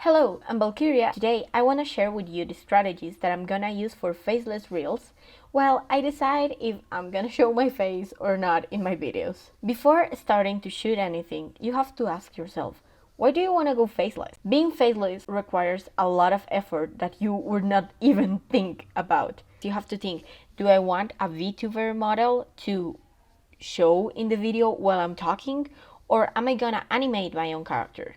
Hello, I'm Valkyria. Today I want to share with you the strategies that I'm gonna use for faceless reels while I decide if I'm gonna show my face or not in my videos. Before starting to shoot anything, you have to ask yourself, why do you want to go faceless? Being faceless requires a lot of effort that you would not even think about. You have to think, do I want a VTuber model to show in the video while I'm talking, or am I gonna animate my own character?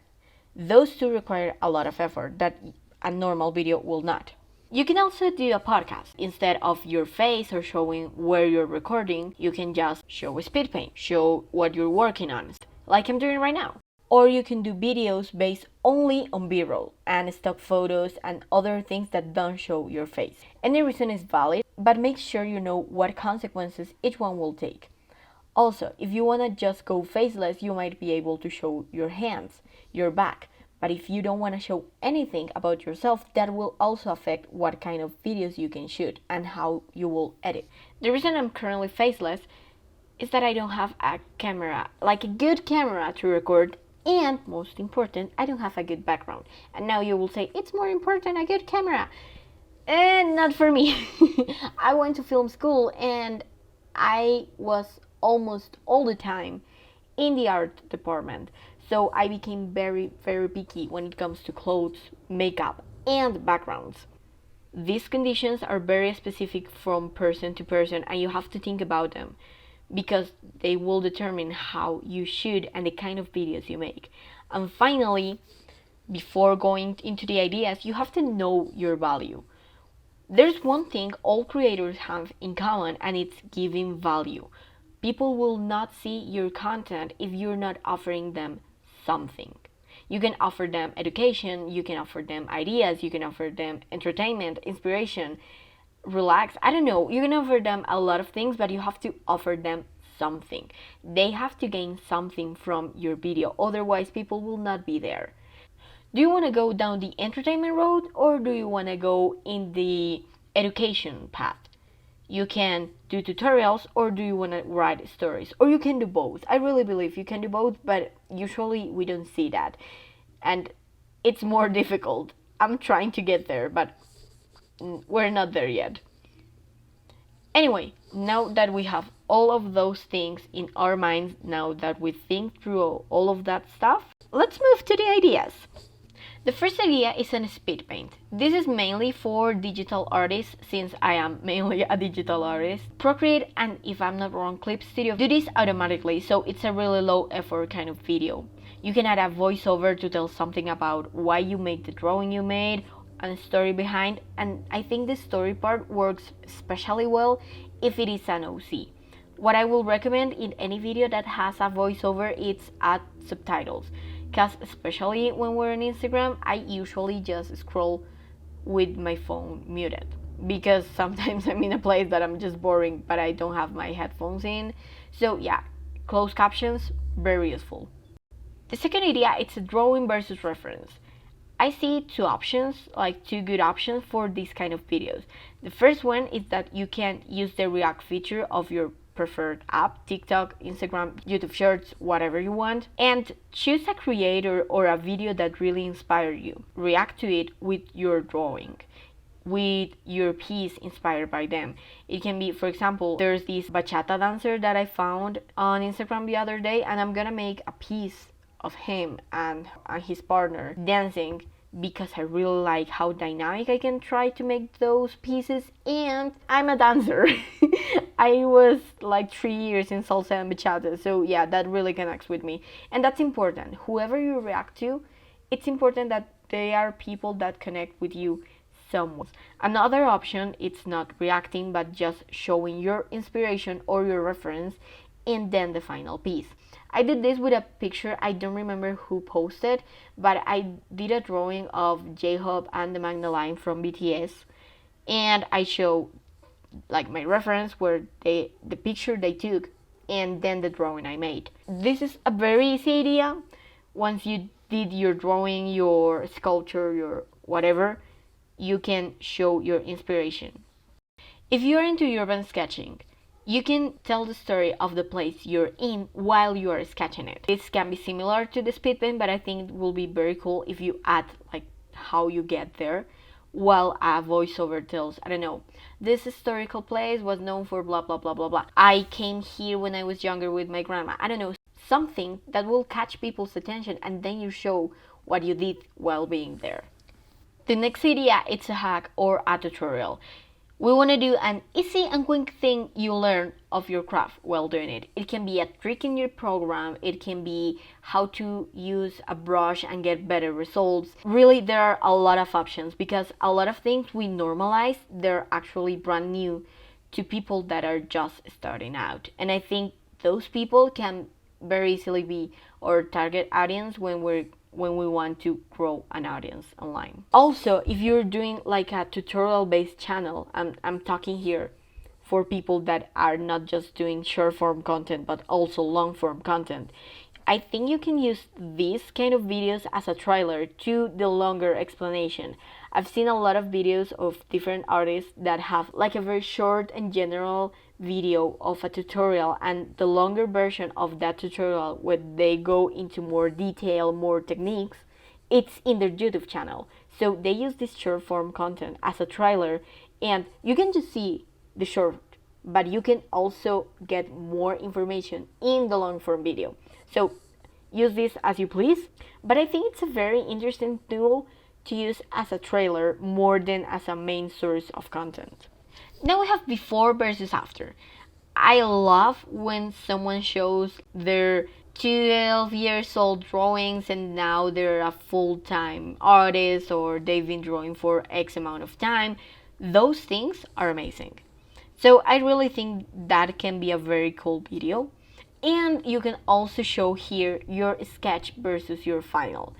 Those two require a lot of effort that a normal video will not. You can also do a podcast. Instead of your face or showing where you're recording, you can just show a speed paint, show what you're working on, like I'm doing right now. Or you can do videos based only on B-roll and stock photos and other things that don't show your face. Any reason is valid, but make sure you know what consequences each one will take. Also, if you want to just go faceless, you might be able to show your hands, your back. But if you don't want to show anything about yourself, that will also affect what kind of videos you can shoot and how you will edit. The reason I'm currently faceless is that I don't have a camera, like a good camera to record, and most important, I don't have a good background. And now you will say, it's more important a good camera. And not for me. I went to film school and I was almost all the time in the art department. So I became very, very picky when it comes to clothes, makeup, and backgrounds. These conditions are very specific from person to person, and you have to think about them because they will determine how you shoot and the kind of videos you make. And finally, before going into the ideas, you have to know your value. There's one thing all creators have in common, and it's giving value. People will not see your content if you're not offering them something. You can offer them education, you can offer them ideas, you can offer them entertainment, inspiration, relax. I don't know, you can offer them a lot of things, but you have to offer them something. They have to gain something from your video, otherwise people will not be there. Do you want to go down the entertainment road or do you want to go in the education path? You can do tutorials or do you want to write stories? Or you can do both. I really believe you can do both, but usually we don't see that. And it's more difficult. I'm trying to get there, but we're not there yet. Anyway, now that we have all of those things in our minds, now that we think through all of that stuff, let's move to the ideas. The first idea is an speed paint. This is mainly for digital artists since I am mainly a digital artist. Procreate and, if I'm not wrong, Clip Studio do this automatically, so it's a really low effort kind of video. You can add a voiceover to tell something about why you made the drawing you made and a story behind, and I think the story part works especially well if it is an OC. What I will recommend in any video that has a voiceover is add subtitles. Because especially when we're on Instagram, I usually just scroll with my phone muted. Because sometimes I'm in a place that I'm just boring, but I don't have my headphones in. So yeah, closed captions, very useful. The second idea, it's a drawing versus reference. I see two options, like two good options for these kind of videos. The first one is that you can use the React feature of your preferred app, TikTok, Instagram, YouTube Shorts, whatever you want, and choose a creator or a video that really inspired you. React to it with your drawing, with your piece inspired by them. It can be, for example, there's this bachata dancer that I found on Instagram the other day, and I'm gonna make a piece of him and his partner dancing because I really like how dynamic I can try to make those pieces, and I'm a dancer. I was like 3 years in salsa and bachata, so yeah, that really connects with me. And that's important. Whoever you react to, it's important that they are people that connect with you somewhat. Another option, it's not reacting, but just showing your inspiration or your reference and then the final piece. I did this with a picture, I don't remember who posted, but I did a drawing of J-Hope and the Magna Line from BTS, and I show like my reference where the picture they took and then the drawing I made. This is a very easy idea. Once you did your drawing, your sculpture, your whatever, you can show your inspiration. If you're into urban sketching, you can tell the story of the place you're in while you are sketching it. This can be similar to the speed paint, but I think it will be very cool if you add like how you get there, while a voiceover tells, I don't know, this historical place was known for blah blah blah blah blah. I came here when I was younger with my grandma. I don't know, something that will catch people's attention, and then you show what you did while being there. The next idea, it's a hack or a tutorial. We want to do an easy and quick thing you learn of your craft while doing it. It can be a trick in your program, it can be how to use a brush and get better results. Really, there are a lot of options because a lot of things we normalize, they're actually brand new to people that are just starting out. And I think those people can very easily be our target audience when we want to grow an audience online. Also, if you're doing like a tutorial based channel, I'm talking here for people that are not just doing short form content but also long form content. I think you can use these kind of videos as a trailer to the longer explanation. I've seen a lot of videos of different artists that have like a very short and general video of a tutorial, and the longer version of that tutorial where they go into more detail, more techniques, it's in their YouTube channel. So they use this short form content as a trailer, and you can just see the short, but you can also get more information in the long form video. So use this as you please, but I think it's a very interesting tool to use as a trailer more than as a main source of content. Now we have before versus after. I love when someone shows their 12 years old drawings and now they're a full-time artist, or they've been drawing for X amount of time. Those things are amazing. So I really think that can be a very cool video. And you can also show here your sketch versus your final.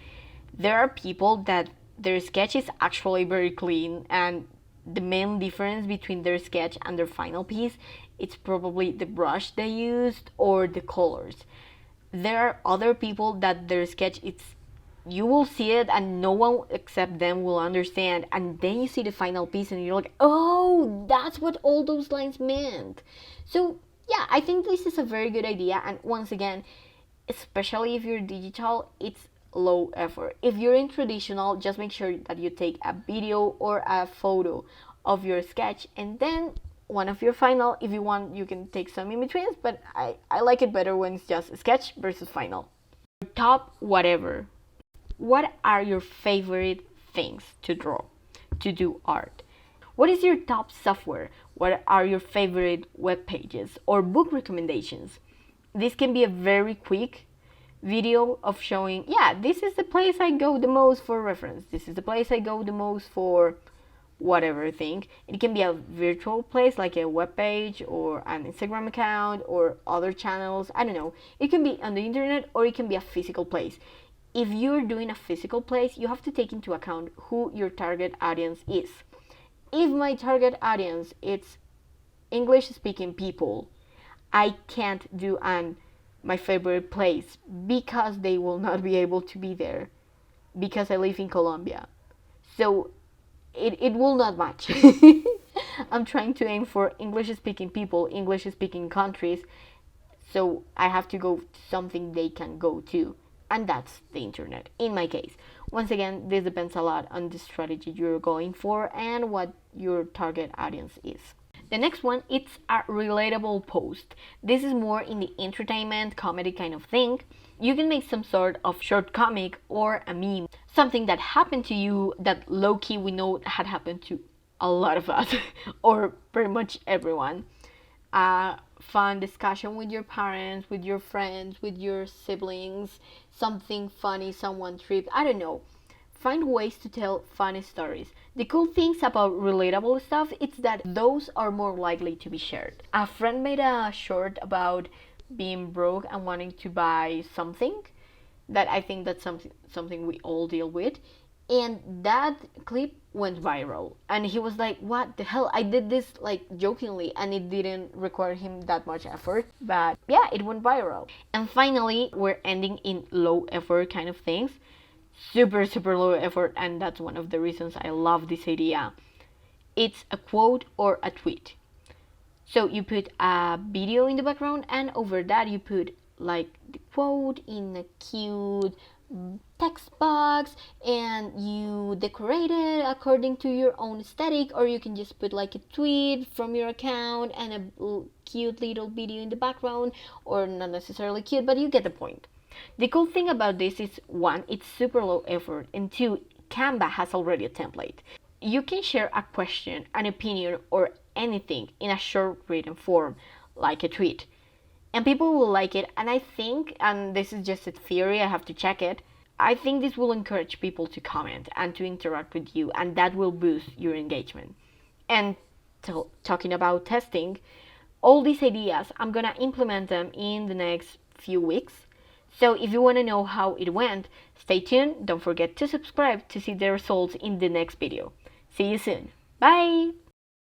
There are people that their sketch is actually very clean, and the main difference between their sketch and their final piece, it's probably the brush they used or the colors. There are other people that their sketch, it's, you will see it and no one except them will understand, and then you see the final piece and you're like, oh, that's what all those lines meant. So yeah, I think this is a very good idea, and once again, especially if you're digital, it's low effort. If you're in traditional, just make sure that you take a video or a photo of your sketch and then one of your final. If you want, you can take some in betweens, but I like it better when it's just sketch versus final. Top whatever. What are your favorite things to draw, to do art? What is your top software? What are your favorite web pages or book recommendations? This can be a very quick video of showing, yeah, this is the place I go the most for reference. This is the place I go the most for whatever thing. It can be a virtual place like a web page or an Instagram account or other channels. I don't know. It can be on the internet or it can be a physical place. If you're doing a physical place, you have to take into account who your target audience is. If my target audience is English speaking people, I can't do my favorite place because they will not be able to be there because I live in Colombia. So it will not match. I'm trying to aim for English speaking people, English speaking countries. So I have to go to something they can go to. And that's the internet in my case. Once again, this depends a lot on the strategy you're going for and what your target audience is. The next one, it's a relatable post. This is more in the entertainment, comedy kind of thing. You can make some sort of short comic or a meme, something that happened to you that low-key we know had happened to a lot of us, or pretty much everyone. Fun discussion with your parents, with your friends, with your siblings, something funny, someone tripped, I don't know. Find ways to tell funny stories. The cool things about relatable stuff is that those are more likely to be shared. A friend made a short about being broke and wanting to buy something that I think that's something we all deal with. And that clip went viral. And he was like, what the hell? I did this like jokingly and it didn't require him that much effort. But yeah, it went viral. And finally, we're ending in low effort kind of things. Super, super low effort. And that's one of the reasons I love this idea. It's a quote or a tweet. So you put a video in the background and over that you put like the quote in a cute text box and you decorate it according to your own aesthetic, or you can just put like a tweet from your account and a cute little video in the background, or not necessarily cute, but you get the point. The cool thing about this is, one, it's super low effort, and two, Canva has already a template. You can share a question, an opinion, or anything in a short written form, like a tweet, and people will like it. And I think, and this is just a theory, I have to check it, I think this will encourage people to comment and to interact with you, and that will boost your engagement. And talking about testing, all these ideas, I'm gonna implement them in the next few weeks. So if you want to know how it went, stay tuned. Don't forget to subscribe to see the results in the next video. See you soon. Bye!